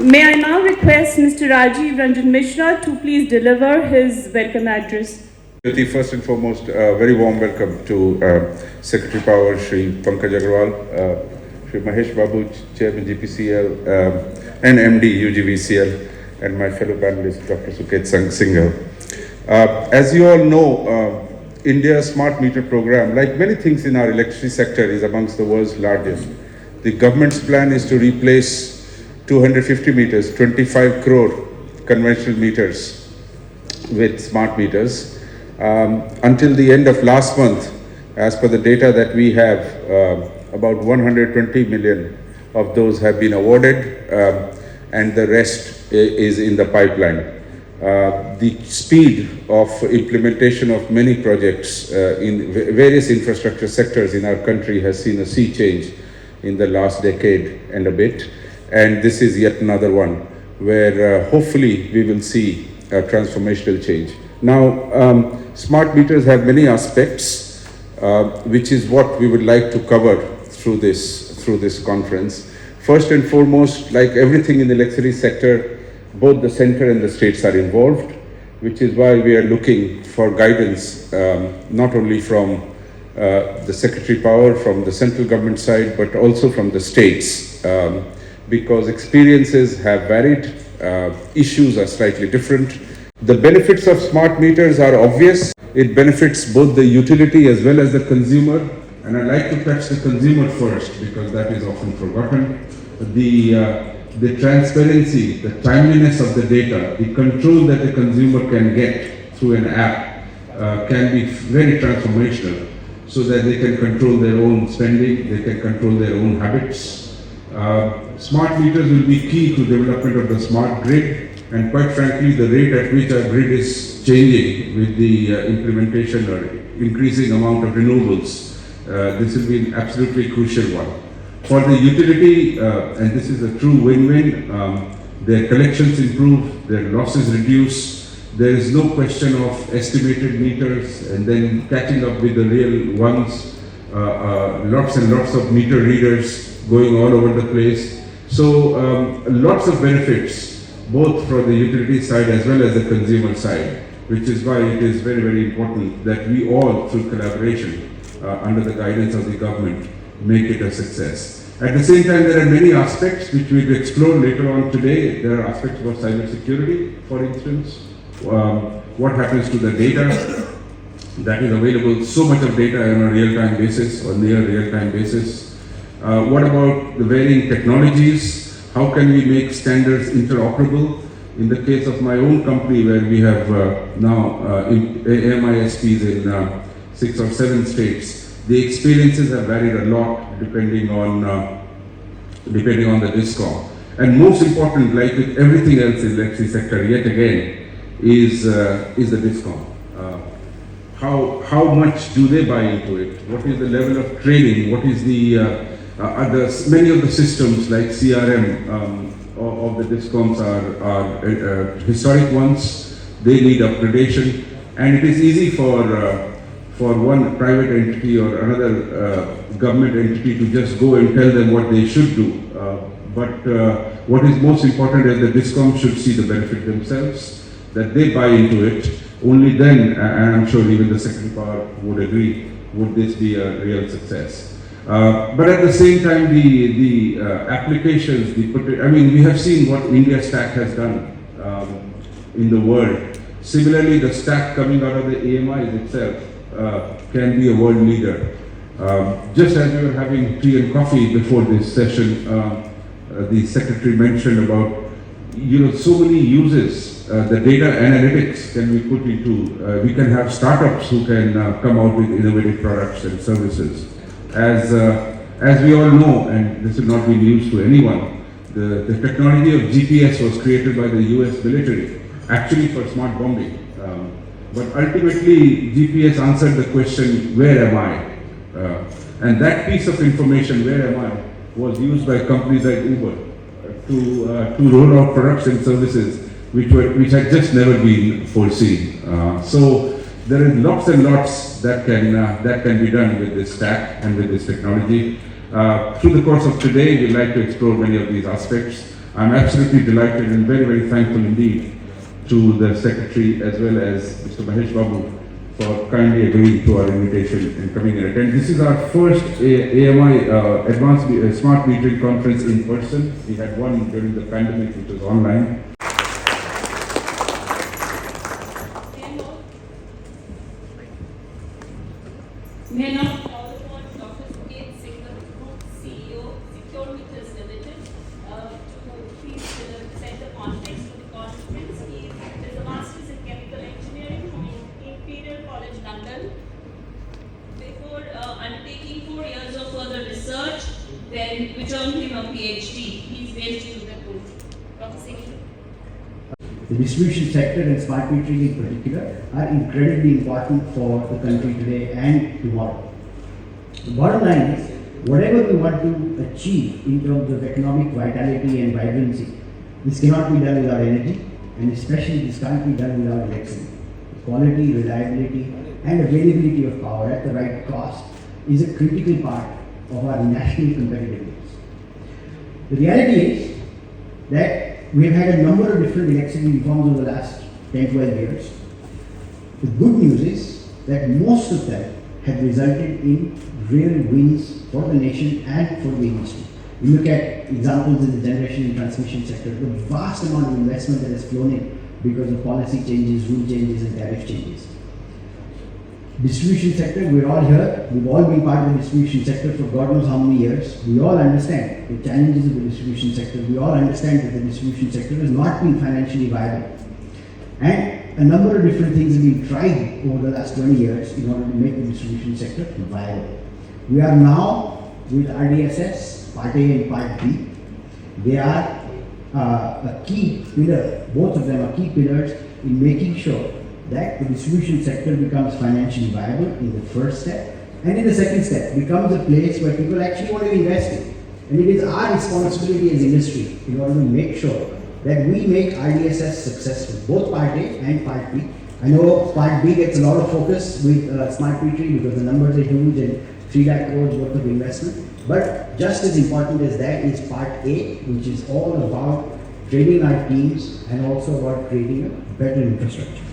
May I now request Mr. Rajiv Ranjan Mishra to please deliver his welcome address. First and foremost, a very warm welcome to Secretary Power, Shri Pankaj Agarwal, Shri Mahesh Babu, Chairman GPCL, and MD UGVCL, and my fellow panelist, Dr. Suket Singhal. As you all know, India's smart meter program, like many things in our electricity sector, is amongst the world's largest. The government's plan is to replace 250 meters, 25 crore conventional meters with smart meters. Until the end of last month, as per the data that we have, about 120 million of those have been awarded, and the rest is in the pipeline. The speed of implementation of many projects in various infrastructure sectors in our country has seen a sea change in the last decade and a bit, and this is yet another one where hopefully we will see a transformational change. Now, smart meters have many aspects, which is what we would like to cover through this conference. First and foremost, like everything in the electricity sector, both the center and the states are involved, which is why we are looking for guidance, not only from the Secretary Power, from the central government side, but also from the states, because experiences have varied, issues are slightly different. The benefits of smart meters are obvious. It benefits both the utility as well as the consumer, and I like to touch the consumer first because that is often forgotten. The transparency, the timeliness of the data, the control that the consumer can get through an app can be very transformational, so that they can control their own spending, they can control their own habits. Smart meters will be key to development of the smart grid, and quite frankly, the rate at which our grid is changing with the implementation or increasing amount of renewables, this will be an absolutely crucial one. For the utility, and this is a true win-win, their collections improve, their losses reduce. There is no question of estimated meters and then catching up with the real ones, lots and lots of meter readers going all over the place. So lots of benefits, both for the utility side as well as the consumer side, which is why it is very, very important that we all, through collaboration, under the guidance of the government, make it a success. At the same time, there are many aspects which we'll explore later on today. There are aspects about cyber security, for instance. What happens to the data that is available, so much of data on a real-time basis or near real-time basis. What about the varying technologies? How can we make standards interoperable? In the case of my own company, where we have now AMISPs in 6 or 7 states, the experiences have varied a lot depending on the DISCOM. And most important, like with everything else in the electricity sector, yet again, is the DISCOM. How much do they buy into it? What is the level of training? What is many of the systems like CRM of the DISCOMs are historic ones. They need upgradation, and it is easy for one private entity or another government entity to just go and tell them what they should do. But what is most important is the DISCOM should see the benefit themselves, that they buy into it. Only then, and I'm sure even the Secretary Power would agree, would this be a real success. But at the same time, the applications, we have seen what India Stack has done in the world. Similarly, the stack coming out of the AMIs itself can be a world leader. Just as we were having tea and coffee before this session, the Secretary mentioned about so many uses the data analytics can be put into. We can have startups who can come out with innovative products and services. As we all know, and this will not be news to anyone, the technology of GPS was created by the US military, actually for smart bombing. But ultimately, GPS answered the question, where am I? And that piece of information, where am I, was used by companies like Uber to roll out products and services which had just never been foreseen. So there is lots and lots that can be done with this stack and with this technology. Through the course of today, we'd like to explore many of these aspects. I'm absolutely delighted and very, very thankful indeed to the Secretary as well as Mr. Mahesh Babu for kindly agreeing to our invitation and coming and attend. This is our first AMI Advanced Smart Metering Conference in person. We had one during the pandemic which was online. May I now call upon Dr. Suket Singh, Group CEO, Secure Meters Limited, to please set the context of the conference. He is a Master's in Chemical Engineering from Imperial College London. Before undertaking 4 years of further research, then which earned him a PhD. He is based in Udaipur. Dr. Singh. The distribution sector and smart metering in particular are incredibly important for the country today and tomorrow. The bottom line is, whatever we want to achieve in terms of economic vitality and vibrancy, this cannot be done without energy, and especially this can't be done without electricity. Quality, reliability, and availability of power at the right cost is a critical part of our national competitiveness. The reality is that we have had a number of different electricity reforms over the last 10-12 years. The good news is that most of them have resulted in real wins for the nation and for the industry. You look at examples in the generation and transmission sector, the vast amount of investment that has flown in because of policy changes, rule changes, and tariff changes. Distribution sector, we're all here, we've all been part of the distribution sector for God knows how many years. We all understand the challenges of the distribution sector. We all understand that the distribution sector has not been financially viable. And a number of different things have been tried over the last 20 years in order to make the distribution sector viable. We are now with RDSS, Part A and Part B. They are a key pillar, both of them are key pillars in making sure that the distribution sector becomes financially viable in the first step, and in the second step becomes a place where people actually want to invest in. And it is our responsibility as industry in order to make sure that we make RDSS successful, both Part A and Part B. I know Part B gets a lot of focus with smart metering because the numbers are huge and 3 lakh crores worth of investment. But just as important as that is Part A, which is all about training our teams and also about creating a better infrastructure.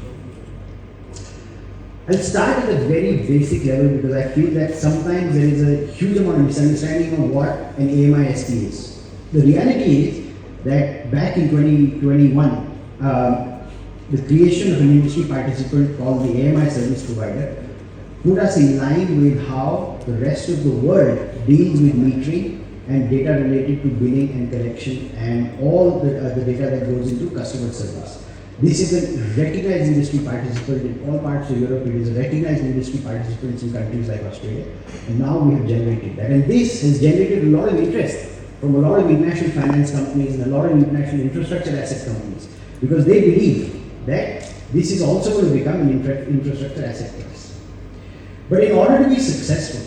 I'll start at a very basic level because I feel that sometimes there is a huge amount of misunderstanding of what an AMI-SP is. The reality is that back in 2021, the creation of an industry participant called the AMI service provider put us in line with how the rest of the world deals with metering and data related to billing and collection and all the data that goes into customer service. This is a recognized industry participant in all parts of Europe. It is a recognized industry participant in countries like Australia. And now we have generated that. And this has generated a lot of interest from a lot of international finance companies and a lot of international infrastructure asset companies because they believe that this is also going to become an infrastructure asset class. But in order to be successful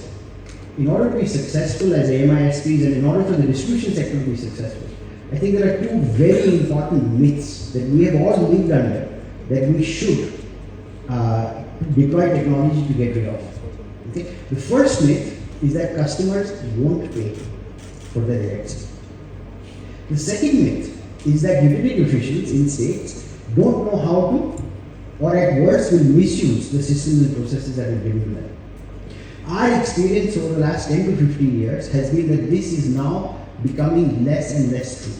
as AMI-SPs and in order for the distribution sector to be successful, I think there are two very important myths that we have all lived under that we should deploy technology to get rid of. Okay? The first myth is that customers won't pay for their electricity. The second myth is that utility officials in states don't know how to, or at worst will misuse the systems and processes that are given to them. Our experience over the last 10 to 15 years has been that this is now becoming less and less true.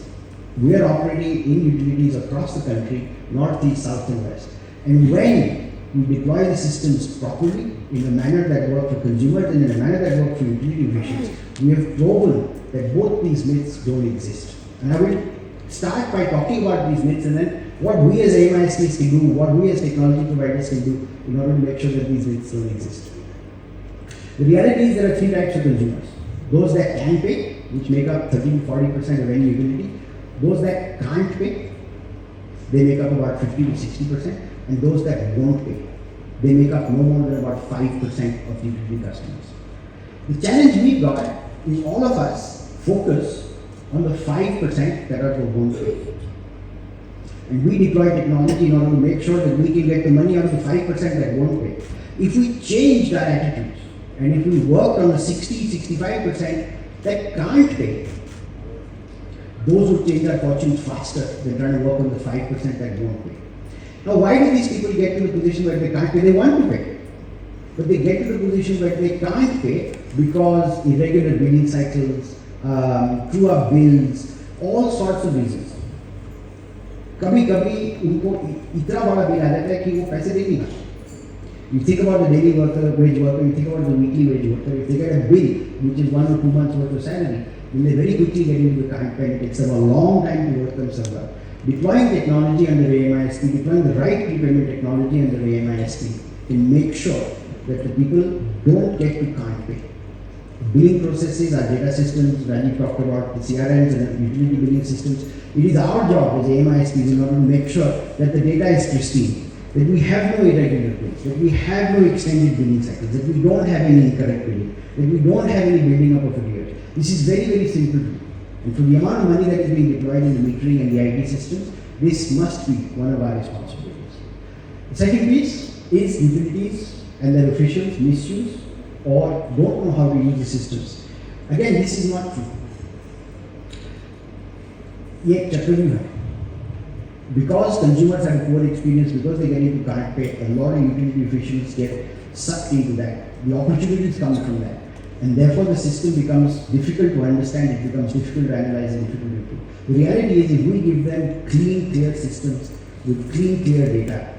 We are operating in utilities across the country, north, east, south and west. And when we deploy the systems properly, in a manner that works for consumers and in a manner that works for utility officials, we have proven that both these myths don't exist. And I will start by talking about these myths and then what we as AMI-SPs can do, what we as technology providers can do in order to make sure that these myths don't exist. The reality is there are 3 types of consumers. Those that can pay, which make up 30 to 40% of any utility. Those that can't pay, they make up about 50 to 60%. And those that won't pay, they make up no more than about 5% of utility customers. The challenge we've got is all of us focus on the 5% that are won't pay. And we deploy technology in order to make sure that we can get the money out of the 5% that won't pay. If we changed our attitudes, and if we worked on the 60, 65% that can't pay, those would change our fortunes faster than trying to work on the 5% that don't pay. Now, why do these people get to the position where they can't pay? They want to pay. But they get to the position where they can't pay because irregular billing cycles, true-up bills, all sorts of reasons. कभी कभी उनको इतना बड़ा bill आ जाता है कि वो पैसे दे नहीं पाते. You think about the daily worker, wage worker, you think about the weekly wage worker, if they get a bill which is 1 or 2 months worth of salary, then they very quickly get into the current pen. It takes them a long time to work themselves out. Deploying technology under AMISP, deploying the right prepayment technology under AMISP can make sure that the people don't get to can't pay. Billing processes, our data systems, Rajiv talked about the CRMs and utility billing systems. It is our job as AMISPs in order to make sure that the data is pristine, that we have no irregular bills, that we have no extended billing cycles, that we don't have any incorrect billing, that we don't have any building up of arrears. This is very, very simple to do. And for the amount of money that is being deployed in the metering and the IT systems, this must be one of our responsibilities. The second piece is utilities and their officials misuse or don't know how to use the systems. Again, this is not true. Yet, because consumers have a poor experience, because they get into can't pay, a lot of utility officials get sucked into that. The opportunities come from that. And therefore the system becomes difficult to understand, it becomes difficult to analyze and difficult to improve. The reality is if we give them clean, clear systems with clean, clear data,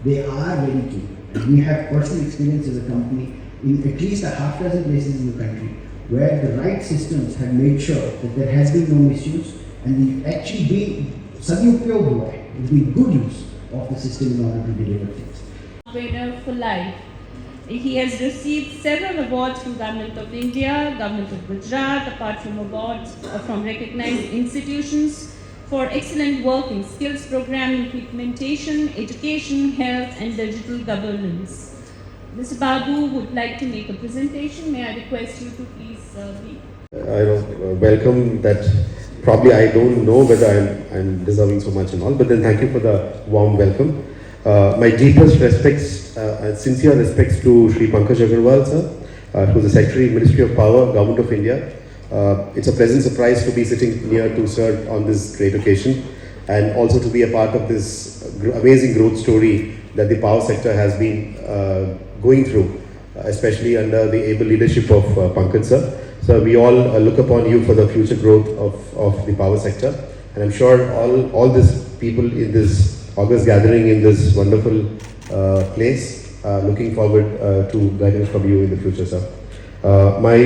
they are very keen. And we have personal experience as a company in at least a half dozen places in the country where the right systems have made sure that there has been no misuse and the actually been sadupyog hua hai. It's been good use of the system in order to deliver things. Winner for life. He has received several awards from Government of India, Government of Gujarat, apart from awards from recognized institutions for excellent work in skills program implementation, education, health and digital governance. Mr. Babu would like to make a presentation. May I request you to please be. I welcome that. Probably I don't know whether I'm deserving so much and all, but then thank you for the warm welcome. My deepest respects and sincere respects to Shri Pankaj Agarwal sir, who's the Secretary, Ministry of Power, Government of India. It's a pleasant surprise to be sitting near to sir on this great occasion and also to be a part of this amazing growth story that the power sector has been going through, especially under the able leadership of Pankaj sir. So we all look upon you for the future growth of the power sector, and I'm sure all these people in this August gathering in this wonderful place looking forward to guidance from you in the future, sir. My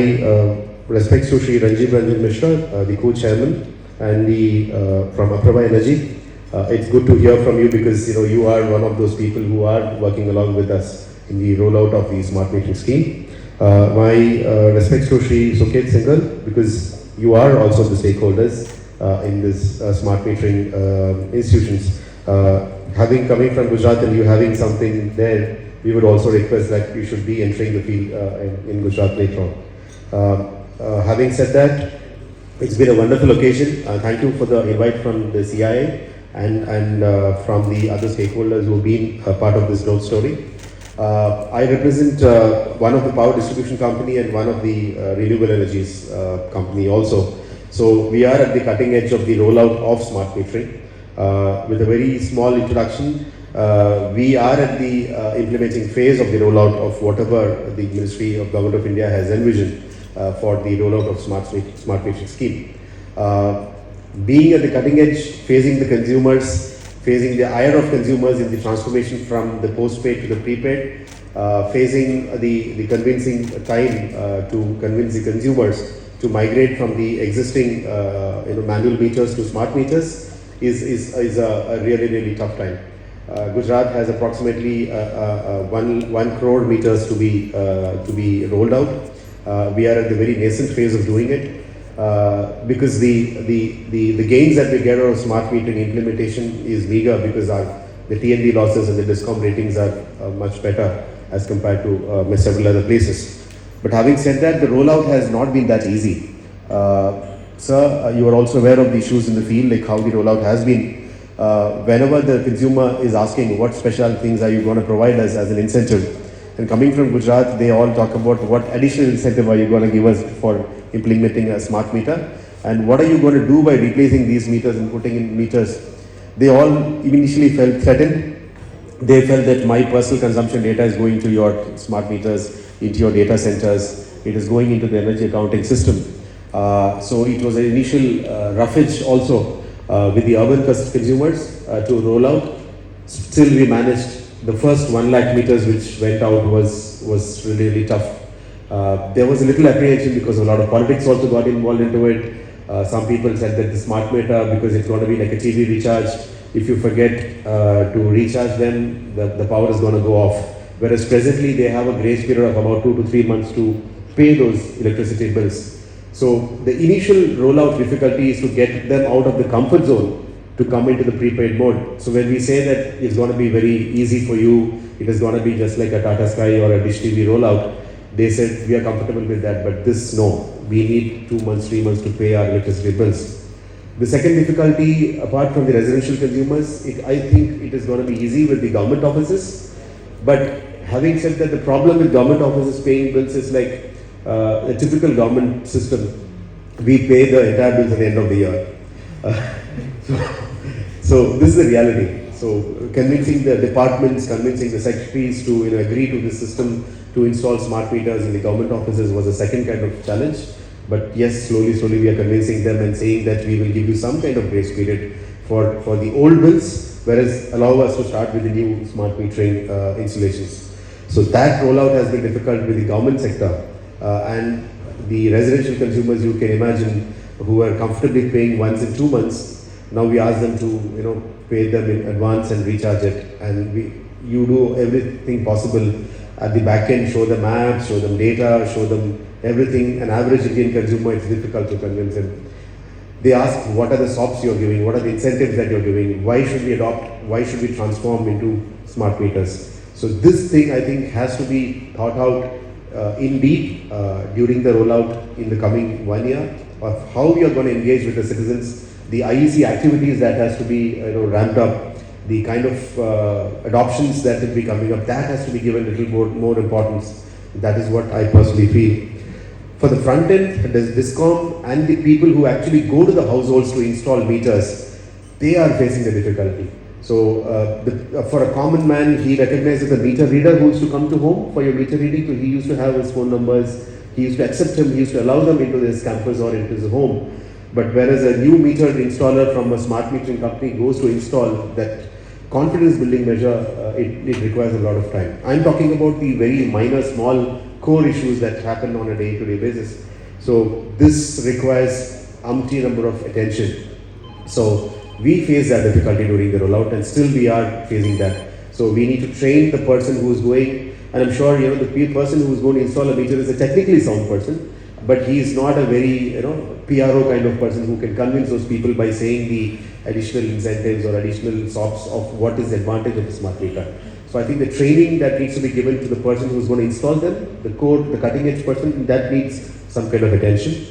respects to Shri Ranjiv Ranjan Mishra, the co-chairman, and the from Apraava Energy. It's good to hear from you because you are one of those people who are working along with us in the rollout of the smart metering scheme. My respects to Shri Suket Singhal because you are also the stakeholders in this smart metering institutions. Coming from Gujarat and you having something there, we would also request that you should be entering the field in Gujarat later on. Having said that, it's been a wonderful occasion. Thank you for the invite from the CIA and from the other stakeholders who have been a part of this growth story. I represent one of the power distribution company and one of the renewable energies company also. So we are at the cutting edge of the rollout of smart metering. With a very small introduction, we are at the implementing phase of the rollout of whatever the Ministry of Government of India has envisioned for the rollout of smart metering scheme. Being at the cutting edge, facing the consumers, facing the ire of consumers in the transformation from the postpaid to the prepaid, facing the convincing time to convince the consumers to migrate from the existing manual meters to smart meters is a really tough time. Gujarat has approximately 1 crore meters to be rolled out. We are at the very nascent phase of doing it. Because the gains that we get out of smart metering implementation is meager because the TNB losses and the DISCOM ratings are much better as compared to several other places. But having said that, the rollout has not been that easy. Sir, you are also aware of the issues in the field, like how the rollout has been. Whenever the consumer is asking what special things are you going to provide us as an incentive, and coming from Gujarat, they all talk about what additional incentive are you going to give us for implementing a smart meter. And what are you going to do by replacing these meters and putting in meters? They all initially felt threatened. They felt that my personal consumption data is going to your smart meters, into your data centers. It is going into the energy accounting system. So it was an initial roughage also with the urban consumers to roll out. Still we managed. The first 1 lakh meters which went out was really, really tough. There was a little apprehension because a lot of politics also got involved into it. Some people said that the smart meter, because it's going to be like a TV recharge, if you forget to recharge them, the power is going to go off. Whereas presently they have a grace period of about 2 to 3 months to pay those electricity bills. So the initial rollout difficulty is to get them out of the comfort zone to come into the prepaid mode. So when we say that it's going to be very easy for you, it is going to be just like a Tata Sky or a Dish TV rollout, they said we are comfortable with that, but this no, we need 2 months, 3 months to pay our electricity bills. The second difficulty, apart from the residential consumers, I think it is going to be easy with the government offices. But having said that, the problem with government offices paying bills is like a typical government system. We pay the entire bills at the end of the year. So this is the reality. So convincing the departments, convincing the secretaries to agree to this system to install smart meters in the government offices was a second kind of challenge. But yes, slowly we are convincing them and saying that we will give you some kind of grace period for the old bills, whereas allow us to start with the new smart metering installations. So that rollout has been difficult with the government sector and the residential consumers, you can imagine, who are comfortably paying once in 2 months. Now we ask them to pay them in advance and recharge it, and you do everything possible at the back end, show them apps, show them data, show them everything. An average Indian consumer, it's difficult to convince them. They ask, what are the SOPs you're giving? What are the incentives that you're giving? Why should we adopt? Why should we transform into smart meters? So this thing, I think, has to be thought out in deep during the rollout in the coming 1 year of how we are going to engage with the citizens, the IEC activities that has to be ramped up, the kind of adoptions that will be coming up, that has to be given a little more importance. That is what I personally feel. For the front end, there's DISCOM and the people who actually go to the households to install meters, they are facing the difficulty. So for a common man, he recognizes the meter reader who used to come to home for your meter reading, so he used to have his phone numbers, he used to accept him, he used to allow them into his campus or into his home. But whereas a new meter installer from a smart metering company goes to install, that confidence building measure, it requires a lot of time. I'm talking about the very minor, small core issues that happen on a day-to-day basis. So this requires umpteen number of attention. So we face that difficulty during the rollout, and still we are facing that. So we need to train the person who is going, and I'm sure the person who is going to install a meter is a technically sound person, but he is not a very PRO kind of person who can convince those people by saying the additional incentives or additional SOPs of what is the advantage of the smart meter. So I think the training that needs to be given to the person who is going to install them, the core, the cutting edge person, that needs some kind of attention.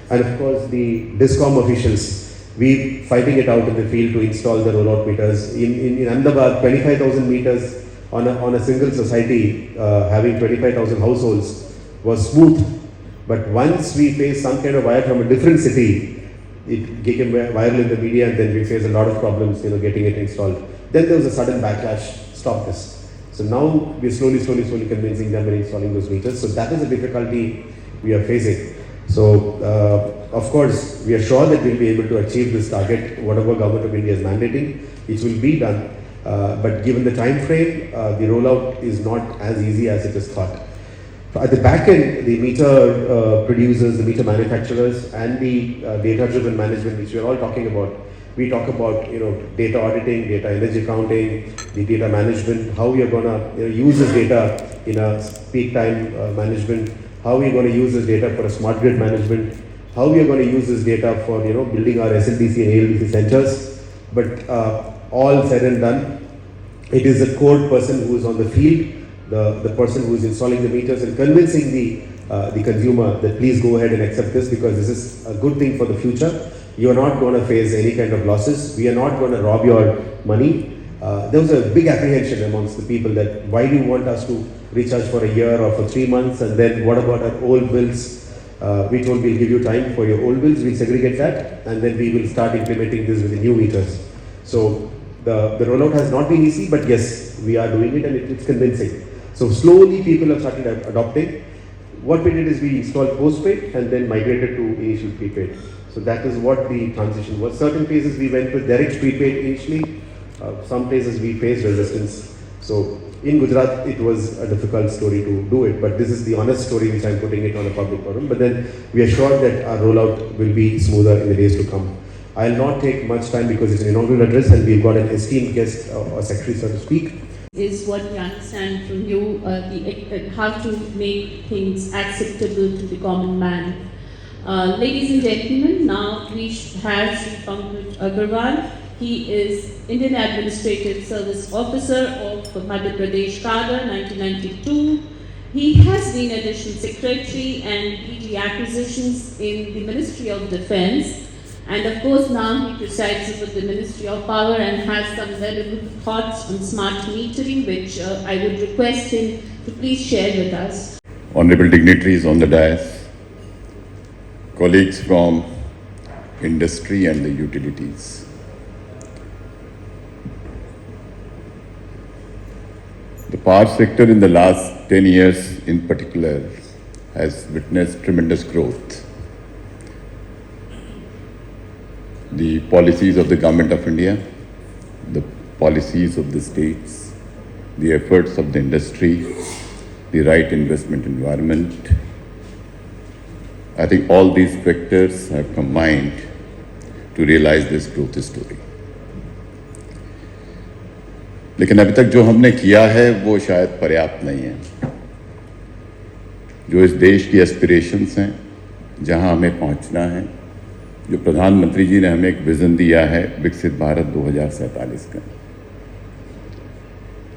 And of course the DISCOM officials, we fighting it out in the field to install the rollout meters. In Ahmedabad, 25,000 meters on a single society having 25,000 households was smooth. But once we face some kind of wire from a different city, it became viral in the media, and then we face a lot of problems, getting it installed. Then there was a sudden backlash, stop this. So now we're slowly convincing them and installing those meters. So that is a difficulty we are facing. So of course, we are sure that we'll be able to achieve this target, whatever Government of India is mandating, it will be done. But given the time frame, the rollout is not as easy as it is thought. At the back end, the meter producers, the meter manufacturers, and the data-driven management, which we are all talking about, we talk about data auditing, data energy accounting, the data management, how we are going to use this data in a peak time management, how we are going to use this data for a smart grid management, how we are going to use this data for building our SLDC and ALDC centers. But all said and done, it is a core person who is on the field, the person who is installing the meters, and convincing the consumer that please go ahead and accept this, because this is a good thing for the future. You are not going to face any kind of losses. We are not going to rob your money. There was a big apprehension amongst the people that why do you want us to recharge for a year or for 3 months, and then what about our old bills? We told we'll give you time for your old bills, we'll segregate that, and then we will start implementing this with the new meters. So the rollout has not been easy, but yes, we are doing it and it's convincing. So slowly people have started adopting. What we did is we installed postpaid and then migrated to initial prepaid. So that is what the transition was. Certain places we went with direct prepaid initially. Some places we faced resistance. So in Gujarat, it was a difficult story to do it, but this is the honest story which I'm putting it on a public forum. But then we are sure that our rollout will be smoother in the days to come. I'll not take much time because it's an inaugural address and we've got an esteemed guest, or secretary, so to speak. Is what we understand from you, how to make things acceptable to the common man. Ladies and gentlemen, now we have Sri Pankaj Agarwal. He is Indian Administrative Service Officer of Madhya Pradesh Cadre, 1992. He has been Additional Secretary and DG Acquisitions in the Ministry of Defence. And of course now he presides over the Ministry of Power and has some valuable thoughts on smart metering, which I would request him to please share with us. Honorable dignitaries on the dais, colleagues from industry and the utilities. The power sector in the last 10 years in particular has witnessed tremendous growth. The policies of the Government of India, the policies of the states, the efforts of the industry, the right investment environment, I think all these factors have combined to realize this growth story. लेकिन अभी तक जो हमने किया है वो शायद पर्याप्त नहीं है. जो इस देश की एस्पिरेशंस हैं, जहां हमें पहुंचना है, जो प्रधानमंत्री जी ने हमें एक विजन दिया है विकसित भारत 2047 का.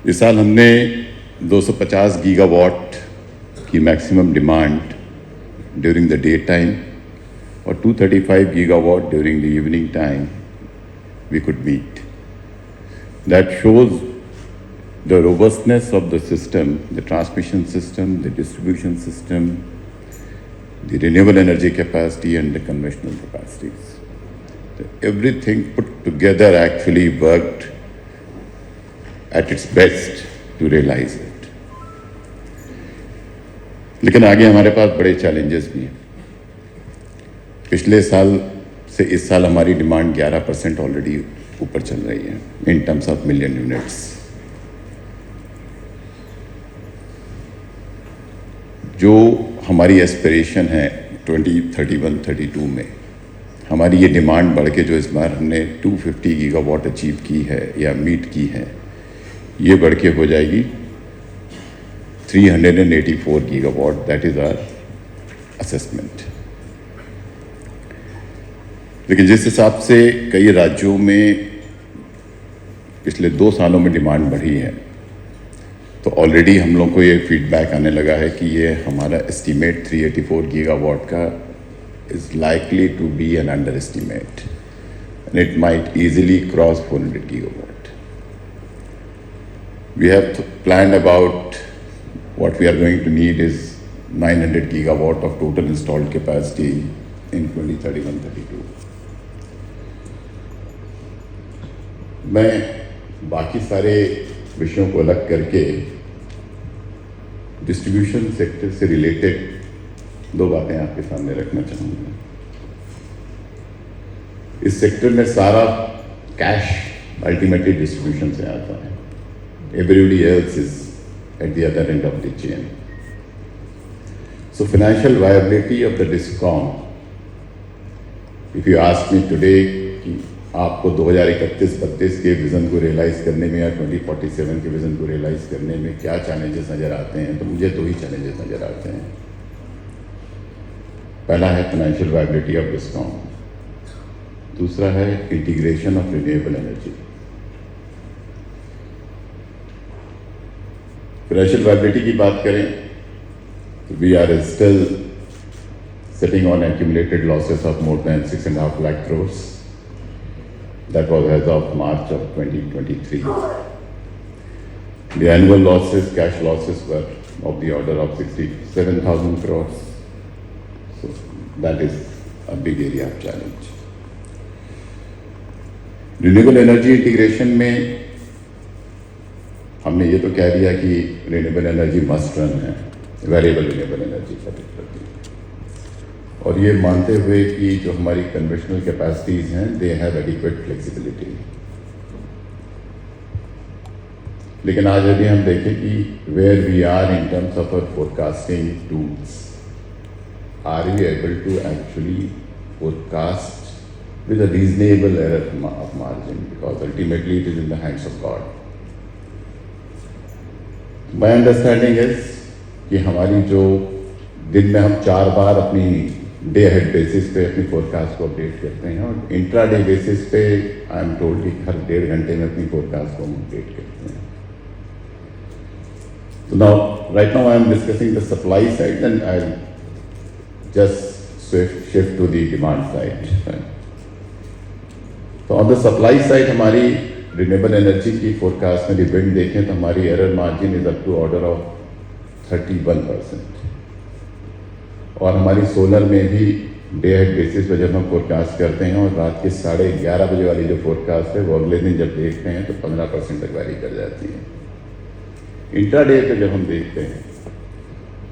इस साल हमने 250 गीगावाट की maximum demand during the day time और 235 gigawatt during the evening time we could meet. That shows the robustness of the system, the transmission system, the distribution system, the renewable energy capacity and the conventional capacities. Everything put together actually worked at its best to realize it. लेकिन आगे हमारे पास बड़े challenges भी हैं. पिछले साल से इस साल हमारी डिमांड 11% ऑलरेडी ऊपर चल रही है in terms of million units. जो हमारी एस्पिरेशन है 2031-32 में, हमारी ये डिमांड बढ़ के जो इस बार हमने 250 गीगावाट अचीव की है या मीट की है, ये बढ़ के हो जाएगी 384 gigawatt. That is our assessment. लेकिन जिस हिसाब से कई राज्यों में पिछले 2 सालों में डिमांड बढ़ी है, तो ऑलरेडी हम लोग को ये फीडबैक आने लगा है कि ये हमारा एस्टीमेट 384 गीगावाट का is likely to be an under estimate and it might easily cross 400 gigawatt. We have planned about what we are going to need is 900 gigawatt of total installed capacity in 2031-32. मैं बाकी सारे विषयों को अलग करके distribution sector से related 2 बातें आपके सामने रखना चाहूँगा. इस सेक्टर में सारा कैश अल्टीमेटली डिस्ट्रीब्यूशन से आता है. Everybody else is at the other end of the chain. So financial viability of the DISCOM, if you ask me today कि आपको 2031-32 के विज़न को रियलाइज़ करने में या 2047 के विज़न को रियलाइज़ करने में क्या चैलेंजेस नज़र आते हैं, तो मुझे 2 ही चैलेंजेस नज़र आते हैं. पहला है फाइनेंशियल वायबिलिटी ऑफ डिस्कॉम, दूसरा है integration of renewable energy. Financial viability की बात करें तो we are still sitting on accumulated losses of more than 6.5 lakh crores. That was as of March of 2023. The annual losses, cash losses were of the order of 67,000 crores. So that is a big area of challenge. Renewable energy integration में हमने ये तो कह दिया कि renewable energy must run है, variable renewable energy particularly, और ये मानते हुए कि जो हमारी कन्वेंशनल कैपेसिटीज हैं दे हैव एडिक्वेट फ्लेक्सिबिलिटी। लेकिन आज यदि हम देखें कि where we are in terms of our forecasting tools, are we able to actually forecast with a reasonable error of margin, because ultimately it is in the hands of God. My understanding is कि हमारी जो दिन में हम 4 बार अपनी day head basis पे अपनी forecast को अपडेट करते हैं, और इंट्रा डे बेसिस पे आई एम टोल्ड कि हर 1.5 घंटे में अपनी फोरकास्ट को हम अपडेट करते हैं। So now, right now I am discussing the supply side, and I'll just shift to the demand side. Right? तो ऑन द सप्लाई साइड हमारी रिन्यूएबल एनर्जी की फोरकास्ट में विंड देखें तो हमारी error margin is up to order of 31%, और हमारी solar में भी डे हेड बेसिस पर जब हम फोरकास्ट करते हैं और रात के 11:30 बजे वाली जो फोरकास्ट है वो अगले दिन जब देखते हैं तो 15% तक वैरी कर जाती है। इंट्रा डे पे जब हम देखते हैं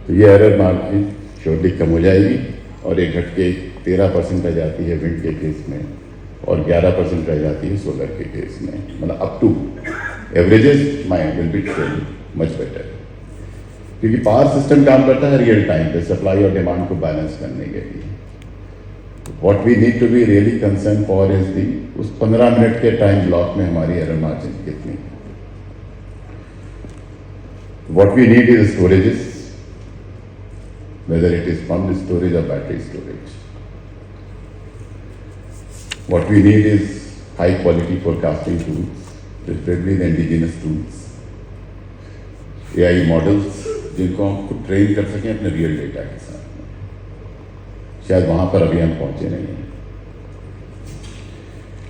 तो ये एरर मार्जिन श्योरली कम हो जाएगी और एक घटके 13% रह जाती है विंड के केस में, और 11% रह जाती है सोलर के केस में। मतलब up to averages my will be much better, क्योंकि पावर सिस्टम काम करता है रियल टाइम पे सप्लाई और डिमांड को बैलेंस करने के लिए। What we need to be really concern for is the उस 15 मिनट के टाइम ब्लॉक में हमारी एरर मार्जिन कितनी है। What we need is storages, whether it is pumped storage और battery storage. What we need is high quality forecasting tools, preferably the indigenous tools, AI models जिनको हम खुद train कर सकें अपने रियल डेटा के साथ में। शायद वहाँ पर अभी हम पहुँचे नहीं हैं,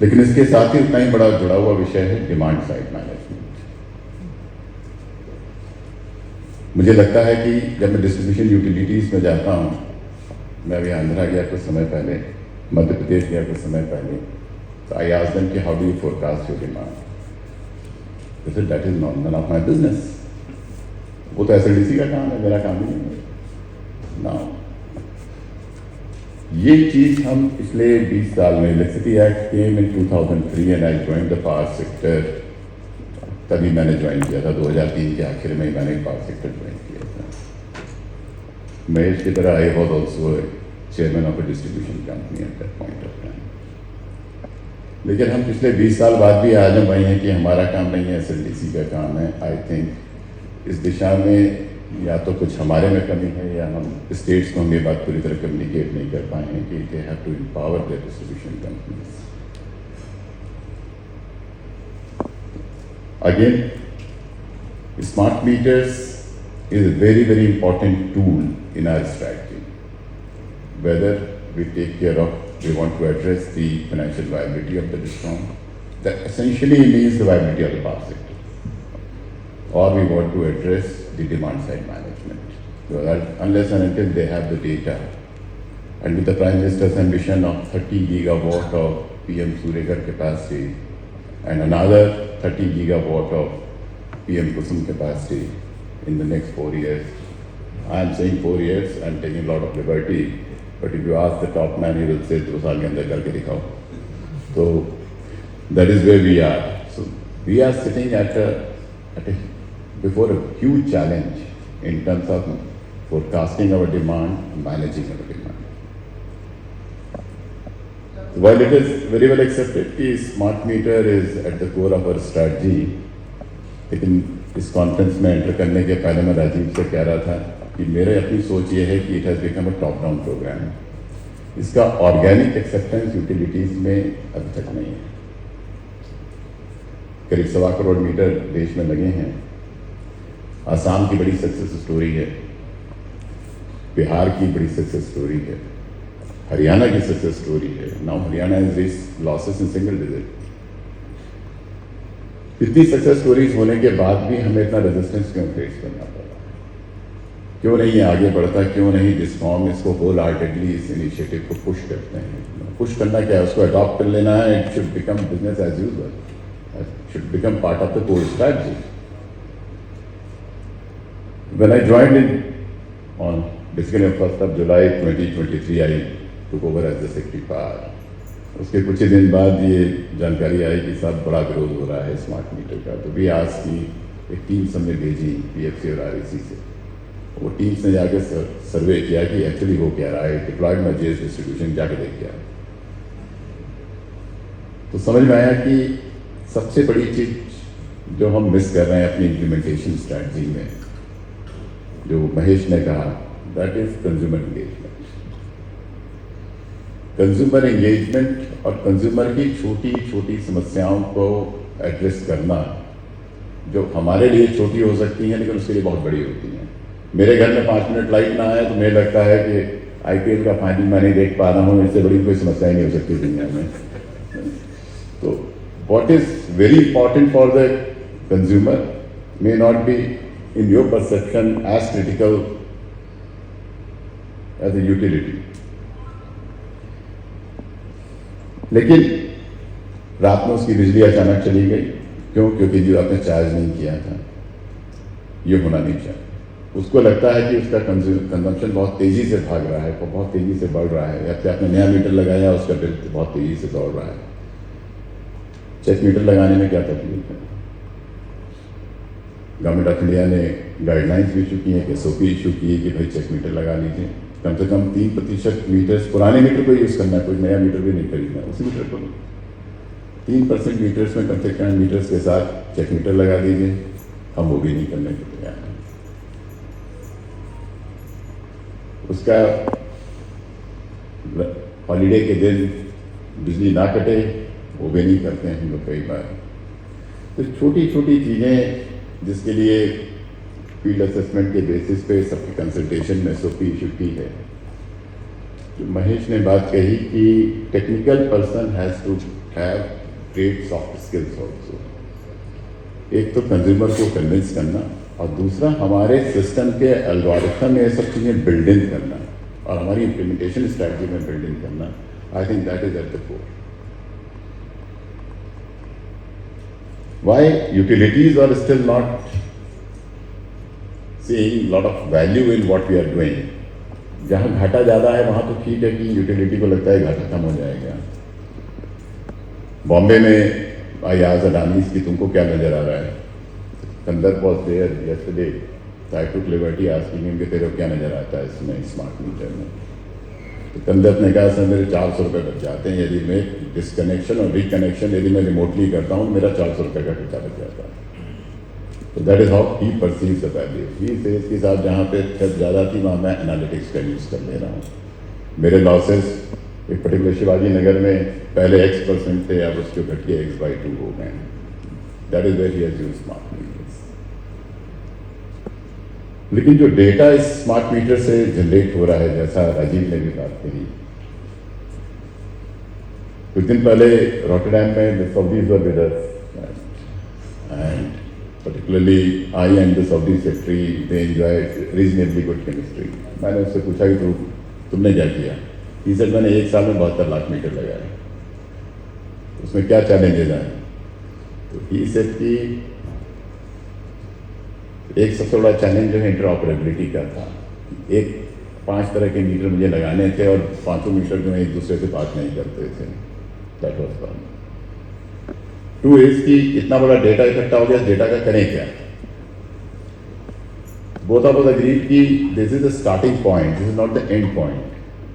लेकिन इसके साथ ही उतना ही बड़ा जुड़ा हुआ विषय है डिमांड साइड मैनेजमेंट। मुझे लगता है कि जब मैं डिस्ट्रीब्यूशन यूटिलिटीज़ में जाता हूँ, मैं अभी आंध्रा गया कुछ समय पहले, मध्य प्रदेश गया कुछ समय पहले, तो आई आस्क्ड देम कि how do you forecast your demand. They said that is none of my business. वो तो एसएलडीसी का काम है, मेरा काम नहीं है। नाउ ये चीज हम पिछले 20 साल में, electricity act came in 2003 and I joined the power sector, तभी मैंने ज्वाइन किया था 2003 के आखिर में मैंने पावर सेक्टर ज्वाइन किया था। महेश की तरह I was also chairman of a distribution company at that point of time. लेकिन हम पिछले 20 साल बाद भी आज हम वही हैं कि हमारा काम नहीं है, एसएलडीसी का काम है। आई थिंक इस दिशा में या तो कुछ हमारे में कमी है या हम स्टेट्स को हम ये बात पूरी तरह कम्युनिकेट नहीं कर पाए हैं कि they have to empower their distribution companies. Again smart meters is a very important tool in our strategy. Whether we take care of, we want to address the financial viability of the DISCOM, that essentially means the viability of the power sector, or we want to address the demand side management. Because unless and until they have the data, and with the Prime Minister's ambition of 30 gigawatt of PM Surya capacity and another 30 gigawatt of PM Kusum capacity in the next 4 years, I am saying 4 years, I am taking a lot of liberty, but if you ask the top man, he will say 2 साल के अंदर करके दिखाओ। So that is where we are. So we are sitting before a huge challenge in terms of forecasting our demand, managing our demand. While it is very well accepted कि smart meter is at the core of our strategy, लेकिन इस conference में enter करने के पहले मैं राजीव से कह रहा था कि मेरे अपनी सोच ये है कि it has become a top down programme. इसका ऑर्गेनिक एक्सेप्टेंस यूटिलिटीज़ में अभी तक नहीं है। करीब 1.25 करोड़ मीटर देश में लगे हैं। आसाम की बड़ी सक्सेस स्टोरी है, बिहार की बड़ी सक्सेस स्टोरी है, हरियाणा की सक्सेस स्टोरी है। Now Haryana is this losses in single digit. इतनी सक्सेस स्टोरीज होने के बाद भी हमें इतना रेजिस्टेंस क्यों फेस करना पड़ा? क्यों नहीं आगे बढ़ता, क्यों नहीं डिस्कॉम इसको होल हार्टेडली इस इनिशिएटिव को पुश करते हैं। पुश करना क्या है, उसको अडॉप्ट कर लेना है। It should become business as usual, it should become part of the core strategy. When I joined in on basically 1st of July 2023, I took over as the secretary power. उसके कुछ ही दिन बाद ये जानकारी आई कि सब बड़ा विरोध हो रहा है स्मार्ट मीटर का। तो भी आज की एक टीम हमने भेजी PFC और REC से। वो टीम्स ने जाके सर्वे किया कि एक्चुअली हो क्या रहा है। डिप्लॉयड में जेस डिस्ट्रीब्यूशन जाके देख गया तो समझ में आया कि सबसे बड़ी चीज जो हम मिस कर रहे हैं अपनी इम्प्लीमेंटेशन स्ट्रैटेजी में, जो महेश ने कहा, that is consumer engagement. Consumer engagement और कंज्यूमर की छोटी छोटी समस्याओं को एड्रेस करना, जो हमारे लिए छोटी हो सकती हैं लेकिन उसके लिए बहुत बड़ी होती हैं। मेरे घर में 5 मिनट लाइट ना आए तो मुझे लगता है कि IPL का फाइनल मैं नहीं देख पा रहा हूँ, इससे बड़ी कोई समस्या ही नहीं हो सकती दुनिया में। तो what is very important for the consumer may not be in your perception as critical as a utility. लेकिन रात में उसकी बिजली अचानक चली गई, क्यों? क्योंकि जो आपने चार्ज नहीं किया था। ये होना नहीं चाहिए। उसको लगता है कि उसका कंजम्पशन बहुत तेजी से भाग रहा है, बहुत तेजी से बढ़ रहा है, या फिर आपने नया मीटर लगाया उसका बिल बहुत तेजी से दौड़ रहा है। चेक मीटर लगाने में क्या तकलीफ है? गवर्नमेंट ऑफ इंडिया ने गाइडलाइंस भी इशू की है, SOP इशू की है कि भाई चेक मीटर लगा लीजिए। कम से कम 3% मीटर्स, पुराने मीटर को यूज़ करना है, कोई नया मीटर भी नहीं खरीदना, उसी मीटर को 3% मीटर्स में कम से कम मीटर्स के साथ चेक मीटर लगा दीजिए। हम वो भी नहीं करने को तैयार हैं। उसका हॉलीडे के दिन बिजली ना कटे वो भी नहीं करते हैं हम लोग कई बार। तो छोटी छोटी चीज़ें जिसके लिए फील्ड असेसमेंट के बेसिस पे सबकी कंसल्टेशन में SOP इशू की है। जो महेश ने बात कही कि technical person has to have great soft skills also. एक तो कंज्यूमर को कन्विंस करना, और दूसरा हमारे सिस्टम के एल्गोरिथम में ये सब चीज़ें बिल्ड इन करना, और हमारी इम्प्लीमेंटेशन स्ट्रैटेजी में बिल्ड इन करना। I think that is at the core. Why utilities are still not seeing lot of value in what we are doing? जहाँ घाटा ज़्यादा है वहाँ तो ठीक है कि यूटिलिटी को लगता है घाटा कम हो जाएगा। बॉम्बे में आई आज अडानीज की तुमको क्या नज़र आ रहा है? कंदर was there yesterday, so I took liberty asking him कि तेरे को क्या नज़र आता है इसमें स्मार्ट मीटर में? तो कंदर ने कहा सर मेरे 400 रुपये बच जाते हैं यदि मैं डिसकनेक्शन और रिकनेक्शन यदि मैं रिमोटली करता हूँ, मेरा 400 रुपये का खर्चा बच जाता है। तो that is how he perceives the value. He says के साथ जहाँ पे छत ज़्यादा थी वहाँ मैं एनालिटिक्स का यूज़ कर ले रहा हूँ। मेरे लॉसेस एक पर्टिकुलर शिवाजी नगर में पहले X% थे, अब उसके घट के X/2 हो गए। That is where he has used smart meters. लेकिन जो डेटा इस स्मार्ट मीटर से जनरेट हो रहा है, जैसा राजीव ने भी बात कही, कुछ दिन पहले रॉटरडैम में the Saudis were with us and particularly I and the Saudi secretary, they enjoy reasonably good chemistry. मैंने उससे पूछा कि तुमने क्या किया? He said मैंने 1 साल में 72 लाख मीटर लगाए। उसमें क्या चैलेंजेस आए? तो he said कि एक सबसे बड़ा चैलेंज जो है इंटरऑपरेबिलिटी का था। 5 तरह के मीटर मुझे लगाने थे और 5 मीटर जो है एक दूसरे से बात नहीं करते थे। That was one. 2 इज कि इतना बड़ा डेटा इकट्ठा हो गया, डेटा का करें क्या? बोथ ऑफ अस अग्रीड कि this is the starting point, this is not the end point.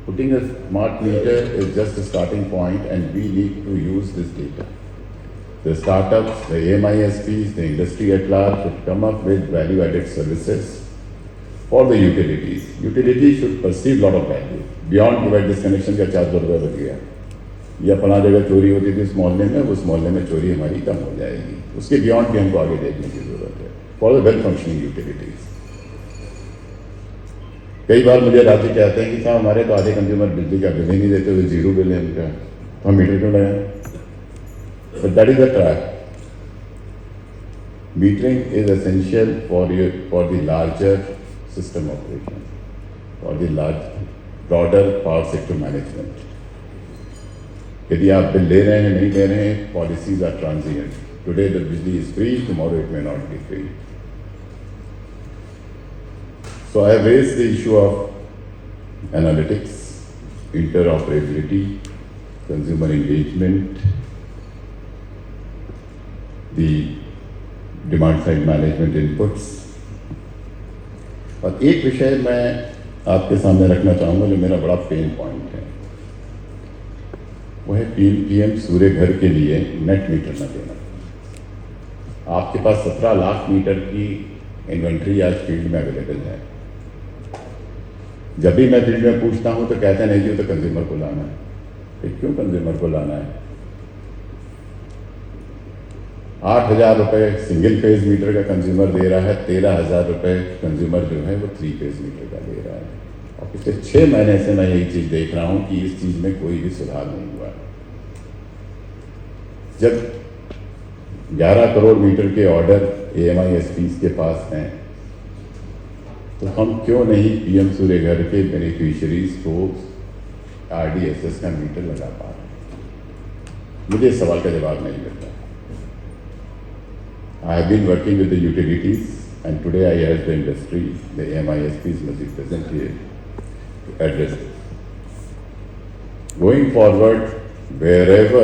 Putting a smart meter is just the starting point and we need to use this data. The startups, the AMISPs, the industry at large should come up with value-added services for the utilities. Utilities should perceive lot of value beyond device disconnection का 400 रुपये बच गया, या फला जगह चोरी होती थी उस मोहल्ले में, उस मोहल्ले में चोरी हमारी कम हो जाएगी। उसके बियॉन्ड भी हमको आगे देखने की जरूरत है for the well functioning utilities. कई बार मुझे राज्य कहते हैं कि साहब हमारे तो आधे कंज्यूमर बिजली का बिल ही नहीं देते हुए, 0 बिल है उनका, तो हम मीटर क्यों लगाएं? But that is the trap. Metering is essential for the larger system operation or the large, broader power sector management. यदि आप बिल ले रहे हैं नहीं ले रहे हैं, policies are transient. Today the बिजली is free, tomorrow it may not be free. So I have raised the issue of analytics, interoperability, consumer engagement, the demand side management inputs. और एक विषय मैं आपके सामने रखना चाहूँगा जो मेरा बड़ा पेन पॉइंट है, वो है पीएम सूर्य घर के लिए नेट मीटर न देना। आपके पास 17 लाख मीटर की इन्वेंट्री आज फील्ड में अवेलेबल है। जब भी मैं फील्ड में पूछता हूँ तो कहते नहीं कि तो कंज्यूमर को लाना है। फिर क्यों कंज्यूमर को लाना है? 8,000 रुपये सिंगल फेज मीटर का कंज्यूमर दे रहा है, 13,000 रुपये कंज्यूमर जो है वो 3 फेज मीटर का दे रहा है। और पिछले 6 महीने से मैं यही चीज़ देख रहा हूँ कि इस चीज़ में कोई भी सुधार नहीं हुआ। जब 11 करोड़ मीटर के ऑर्डर AMISPs के पास हैं, तो हम क्यों नहीं पीएम सूर्य घर के बेनिफिशियरीज को RDSS का मीटर लगा पा रहे हैं? मुझे इस सवाल का जवाब नहीं मिल रहा। I have been working with the utilities, and today I urge the industry, the AMISPs must be present here to address it. Going forward, wherever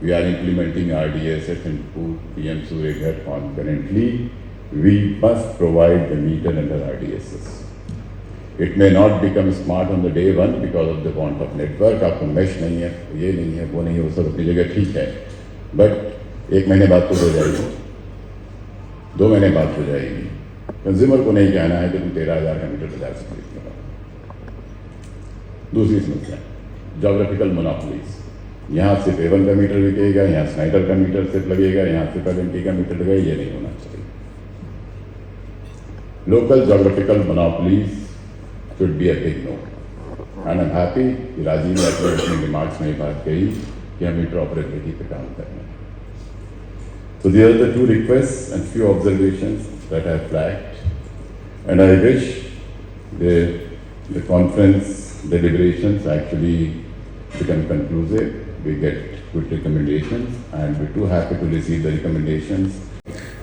we are implementing RDSS and PM Surya Ghar concurrently, we must provide the meter under RDSS. It may not become smart on the day one because of the want of network. आपको mesh नहीं है, ये नहीं है, वो नहीं है, वो सब अपनी जगह ठीक है, but 1 महीने बाद तो हो जाएगी, 2 महीने बाद हो जाएगी। कंज्यूमर को नहीं कहना है कि तुम 13,000 का मीटर बाजार से खरीद लो। दूसरी समस्या, जोग्राफिकल मोनोपोलीज। यहाँ सिर्फ A1 का मीटर बिकेगा, यहाँ स्नाइडर का मीटर सिर्फ लगेगा, यहाँ सिर्फ LNT का मीटर लगेगा, ये नहीं होना चाहिए। Local geographical monopolies should be a big no. And I'm happy कि राजीव ने अपने रिमार्क्स में बात कही कि हम मीटर ऑपरेबिलिटी पे काम कर रहे हैं। So these are the 2 requests and few observations that I have flagged, and I wish the conference deliberations actually become conclusive. We get good recommendations, and we're too happy to receive the recommendations.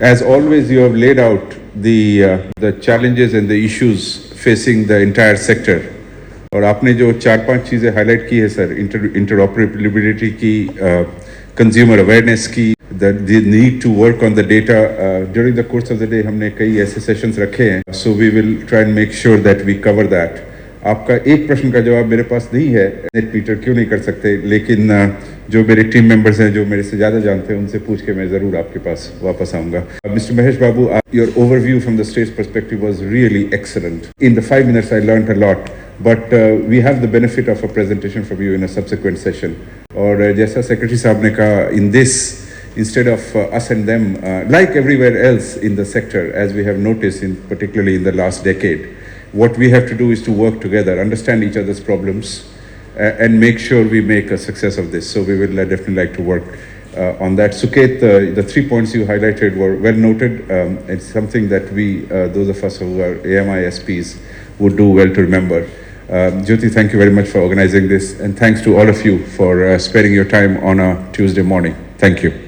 As always, you have laid out the challenges and the issues facing the entire sector. और आपने जो 4-5 चीज़ें highlight की है sir, interoperability की, consumer awareness की, the need to work on the data. During the course of the day हमने कई ऐसे सेशंस रखे हैं, so we will try and make sure that we cover that. आपका एक प्रश्न का जवाब मेरे पास नहीं है, नेट मीटर क्यों नहीं कर सकते, लेकिन जो मेरे टीम मेंबर्स हैं जो मेरे से ज़्यादा जानते हैं उनसे पूछ के मैं ज़रूर आपके पास वापस आऊँगा। Mr. Mahesh Babu, your overview from the state's perspective was really excellent. In the 5 minutes I learned a lot, but we have the benefit of a presentation from you in a subsequent session. और जैसा secretary साहब ने कहा, in this, instead of us and them, like everywhere else in the sector, as we have noticed, particularly in the last decade, what we have to do is to work together, understand each other's problems, and make sure we make a success of this. So we will definitely like to work on that. Suket, the 3 points you highlighted were well noted. It's something that we, those of us who are AMISPs, would do well to remember. Jyoti, thank you very much for organizing this, and thanks to all of you for sparing your time on a Tuesday morning. Thank you.